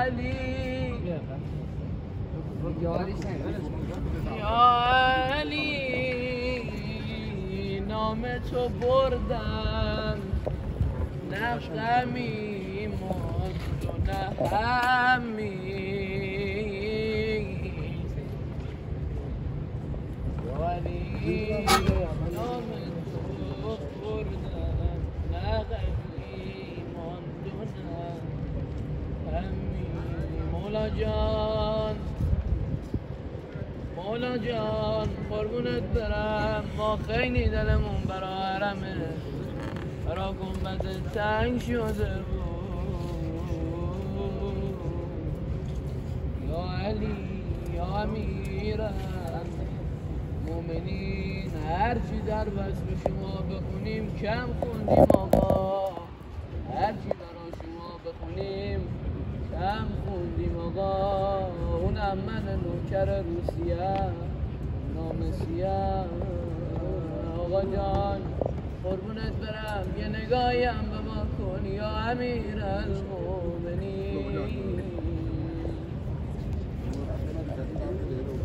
علی یا علی نام تو بردن نه غمی ماند و نه همی یا علی نام تو بردن نه غمی ماند و نه همی مولا جان قربونت برم ما خیلی دلمون برا حرمه برا گنبد تنگ شده بود یا علی یا امیر مومنین هرچی در وصف شما بخونیم کم خوندیم آقا هرچی برا شما بخونیم کم خوندیم آقا اونم من نوکر روسیه نامسیه آقا جان قربونت برم یه نگاهیم به ما کن یا امیر المومنین